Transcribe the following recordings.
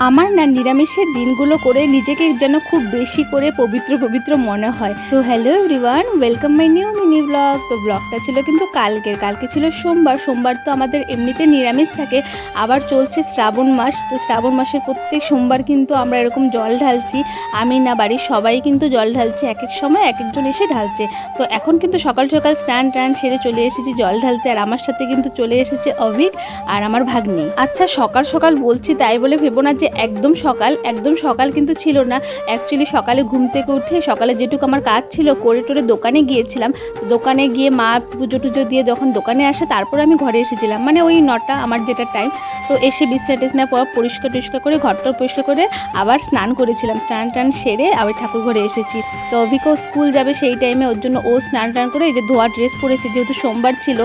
আমার না নিরামিষের দিনগুলো করে নিজেকে যেন খুব বেশি করে পবিত্র পবিত্র মনে হয়। So hello everyone, welcome my new mini blog. তো ব্লগটা ছিল কিন্তু কালকে ছিল সোমবার তো আমাদের এমনিতে নিরামিষ থাকে। আবার চলছে শ্রাবণ মাস, তো শ্রাবণ মাসের প্রত্যেক সোমবার কিন্তু আমরা এরকম জল ঢালছি। আমি না, বাড়ির সবাই কিন্তু জল ঢালছে, এক এক সময় এক একজন এসে ঢালছে। তো এখন কিন্তু সকাল সকাল স্নান সেরে চলে এসেছি জল ঢালতে, আর আমার সাথে কিন্তু চলে এসেছে অভিক আর আমার ভাগ্নি। আচ্ছা, সকাল সকাল বলছি তাই বলে ভেবো না যে একদম সকাল কিন্তু ছিল না। অ্যাকচুয়ালি সকালে ঘুম থেকে উঠে সকালে যেটুকু আমার কাজ ছিল করে টোরে দোকানে গিয়েছিলাম। দোকানে গিয়ে মা পুজো টুজো দিয়ে যখন দোকানে আসে তারপর আমি ঘরে এসেছিলাম, মানে ওই 9টা আমার যেটা টাইম। তো এসে বিছনা টিছনার পর পরিষ্কার করে ঘরটা পরিষ্কার করে আবার স্নান করেছিলাম। স্নান সেরে আবার ঠাকুর ঘরে এসেছি। তো অভিকও স্কুল যাবে সেই টাইমে, ওর জন্য ও স্নান করে এই যে ধোয়া ড্রেস পরেছে, যেহেতু সোমবার ছিল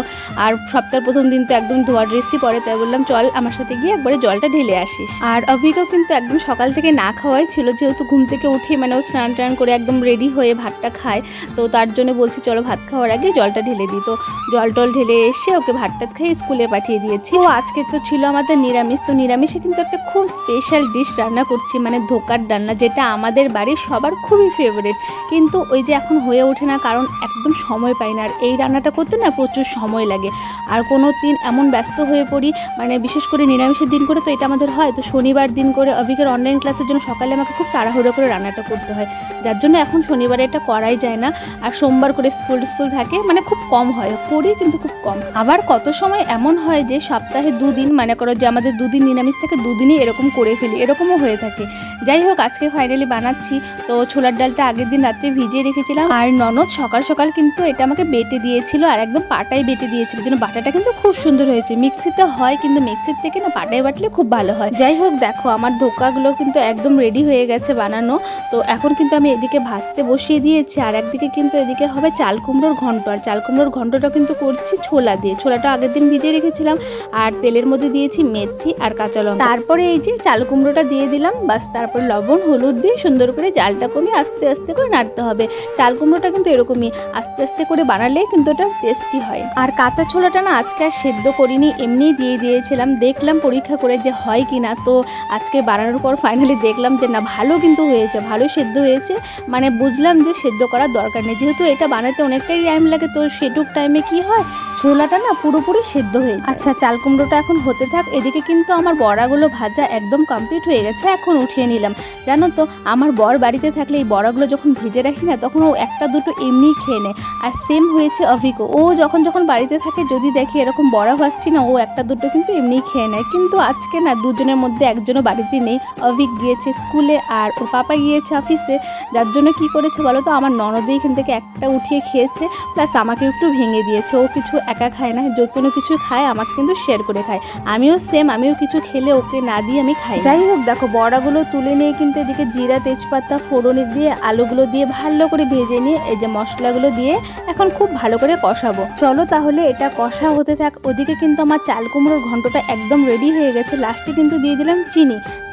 আর সপ্তাহের প্রথম দিন তো একদম ধোয়া ড্রেসই পরে, তাই বললাম চল আমার সাথে গিয়ে একবারে জলটা ঢেলে আসিস। আর অভিকও কিন্তু একদম সকাল থেকে না খাওয়াই ছিল, যেহেতু ঘুম থেকে উঠে মানে ও স্নান করে একদম রেডি হয়ে ভাতটা খায়। তো তার জন্য বলছি চলো ভাত খাওয়ার আগে জলটা ঢেলে দিই। তো জল টল ঢেলে এসে ওকে ভাতটা খেয়ে স্কুলে পাঠিয়ে দিয়েছি। তো আজকে তো ছিল আমাদের নিরামিষ। তো নিরামিষে কিন্তু একটা খুব স্পেশাল ডিশ রান্না করছি, মানে ধোকার ডালনা, যেটা আমাদের বাড়ির সবার খুবই ফেভারিট। কিন্তু ওই যে এখন হয়ে ওঠে না, কারণ একদম সময় পাই না। আর এই রান্নাটা করতে না প্রচুর সময় লাগে। আর কোনো দিন এমন ব্যস্ত হয়ে পড়ি, মানে বিশেষ করে নিরামিষের দিন করে তো এটা আমাদের হয়। তো শনিবার দিন করে অভিকের অনলাইন ক্লাসের জন্য সকালে আমাকে খুব তাড়াহুড়ো করে রান্নাটা করতে হয়, যার জন্য এখন শনিবারে এটা করাই যায় না। আর সোমবার করে স্কুল থাকে, মানে খুব কম হয়, করি কিন্তু খুব কম। আবার কত সময় এমন হয় যে সপ্তাহে 2 দিন, মনে করো যে আমাদের 2 দিন নিরামিষ থেকে 2 দিনই এরকম করে ফেলি, এরকমও হয়ে থাকে। যাই হোক, আজকে ফাইনালি বানাচ্ছি। তো ছোলার ডালটা আগের দিন রাত্রে ভিজিয়ে রেখেছিলাম, আর ননদ সকাল সকাল কিন্তু এটা আমাকে বেটে দিয়েছিল, আর একদম পাটায় বেটে দিয়েছিল, যেন বাটাটা কিন্তু খুব সুন্দর হয়েছে। মিক্সিতে হয় কিন্তু মিক্সির থেকে না পাটায় বাটলে খুব ভালো হয়। যাই হোক, দেখো আমার ধোকাগুলো কিন্তু একদম রেডি হয়ে গেছে বানানো। তো এখন কিন্তু আমি এদিকে ভাজতে বসিয়ে দিয়েছি, আর একদিকে কিন্তু এদিকে হবে চাল কুমড়োর ঘন্ট। আর চাল কুমড়োর ঘন্টটা কিন্তু করছি ছোলা দিয়ে। ছোলাটা আগের দিন ভিজিয়ে রেখেছিলাম, আর তেলের মধ্যে দিয়েছি মেথি আর কাঁচা লঙ্কা। তারপরে এই যে চাল কুমড়োটা দিয়ে দিলাম, বাস। তারপর লবণ হলুদ দিয়ে সুন্দর করে জালটা কমিয়ে আস্তে আস্তে করে নাড়তে হবে। চাল কুমড়োটা কিন্তু এরকমই আস্তে আস্তে করে বানালে কিন্তু ওটা টেস্টি হয়। আর কাঁচা ছোলাটা না আজকে আর সেদ্ধ করিনি, এমনিই দিয়ে দিয়েছিলাম, দেখলাম পরীক্ষা করে যে হয় কি না। তো আজকে বানানোর পর ফাইনালি দেখলাম যে না, ভালো কিন্তু হয়েছে, ভালো সেদ্ধ হয়েছে। মানে বুঝলাম যে সেদ্ধ করার দরকার নেই, যেহেতু এটা বানাতে অনেকটাই টাইম লাগে। তো সেটুক টাইমে কি হয়, ছোলাটা না পুরোপুরি সেদ্ধ হয়ে যায়। আচ্ছা, চাল কুমড়োটা এখন হতে থাক। এদিকে কিন্তু আমার বড়াগুলো ভাজা একদম কমপ্লিট হয়ে গেছে, এখন উঠিয়ে নিলাম। জানো তো, আমার বর বাড়িতে থাকলে এই বড়াগুলো যখন ভেজে রাখি না, তখন ও একটা দুটো এমনিই খেয়ে নেয়। আর সেম হয়েছে অভিকও, ও যখন বাড়িতে থাকে যদি দেখি এরকম বড়া ভাজছি না, ও একটা দুটো কিন্তু এমনিই খেয়ে নেয়। কিন্তু আজকে না, দুজনের মধ্যে একজনও বাড়িতে নেই। অভিক গিয়েছে স্কুলে আর ওর পাপা গিয়েছে অফিসে, যার জন্য কি করেছে বলো তো, আমার ননদই এখান থেকে একটা উঠিয়ে খেয়েছে, প্লাস আমাকে একটু ভেঙে দিয়েছে। ও কিছু একা খায় না, যে কোনো কিছু খায় আমাকে কিন্তু শেয়ার করে খায়। আমিও সেম, আমিও কিছু খেলে ওকে না দিয়ে আমি খাই। যাই হোক, দেখো বড়াগুলো তুলে নিয়ে কিন্তু এদিকে জিরা তেজপাতা ফোড়নে দিয়ে আলুগুলো দিয়ে ভালো করে ভেজে নিয়ে এই যে মশলাগুলো দিয়ে এখন খুব ভালো করে কষাবো। চলো তাহলে এটা কষা হতে থাক। ওদিকে কিন্তু আমার চাল কুমড়োর ঘন্টটা একদম রেডি হয়ে গেছে। লাস্টে কিন্তু দিয়ে দিলাম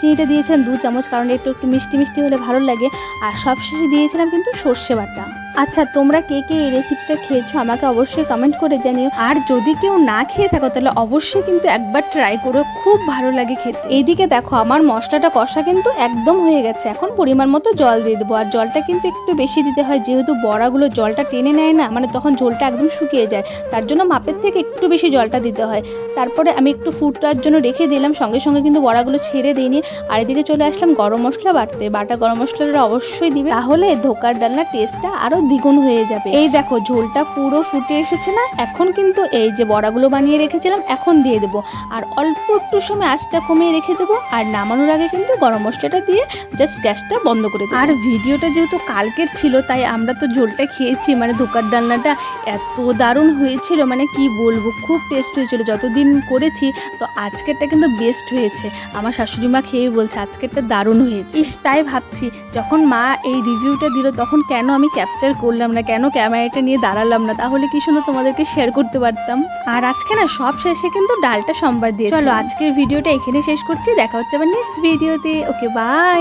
চিনিটা দিয়েছিলাম 2 চামচ, কারণ একটু মিষ্টি হলে ভালো লাগে। আর সবশেষে দিয়েছিলাম কিন্তু সর্ষে বাটা। আচ্ছা, তোমরা কে কে এই রেসিপিটা খেয়েছো আমাকে অবশ্যই কমেন্ট করে জানিও। আর যদি কেউ না খেয়ে থাকো তাহলে অবশ্যই কিন্তু একবার ট্রাই করো, খুব ভালো লাগে খেতে। এইদিকে দেখো আমার মশলাটা কষা কিন্তু একদম হয়ে গেছে। এখন পরিমাণ মতো জল দিয়ে দেবো, আর জলটা কিন্তু একটু বেশি দিতে হয়, যেহেতু বড়াগুলো জলটা টেনে নেয় না, মানে তখন ঝোলটা একদম শুকিয়ে যায়, তার জন্য মাপের থেকে একটু বেশি জলটা দিতে হয়। তারপরে আমি একটু ফুটটার জন্য রেখে দিলাম, সঙ্গে সঙ্গে কিন্তু বড়াগুলো ছেড়ে দিইনি। আর এদিকে চলে আসলাম গরম মশলা বাটতে। বাটা গরম মশলাটা অবশ্যই দিবে, তাহলে ধোকার ডালনা টেস্টটা আরো দ্বিগুণ হয়ে যাবে। এই দেখো ঝোলটা পুরো ফুটে এসেছে না, এখন কিন্তু এই যে বড়াগুলো বানিয়ে রেখেছিলাম এখন দিয়ে দেবো। আর অল্প একটু সময় আঁচটা কমিয়ে রেখে দেবো, আর নামানোর আগে কিন্তু গরম মশলাটা দিয়ে জাস্ট গ্যাসটা বন্ধ করে দেবো। আর ভিডিওটা যেহেতু কালকের ছিল, তাই আমরা তো ঝোলটা খেয়েছি, মানে ধোকার ডালনাটা এত দারুণ হয়েছিল, মানে কি বলবো, খুব টেস্ট হয়েছিল। যতদিন করেছি তো আজকেরটা কিন্তু বেস্ট হয়েছে। আমার শাশুড়ি মা খেয়ে বলছে আজকেরটা দারুণ হয়েছে। তাই ভাবছি যখন মা এই রিভিউটা দিল তখন কেন আমি ক্যাপচার করলাম না, কেন ক্যামেরাটা নিয়ে দাঁড়ালাম না, তাহলে কি সুন্দর তোমাদেরকে শেয়ার করতে পারতাম। আর আজকে না সব শেষে কিন্তু ডালটা সোমবার দিয়েছি। চলো আজকের ভিডিওটা এখানে শেষ করছি, দেখা হচ্ছে আবার নেক্সট ভিডিওতে। ওকে, বাই।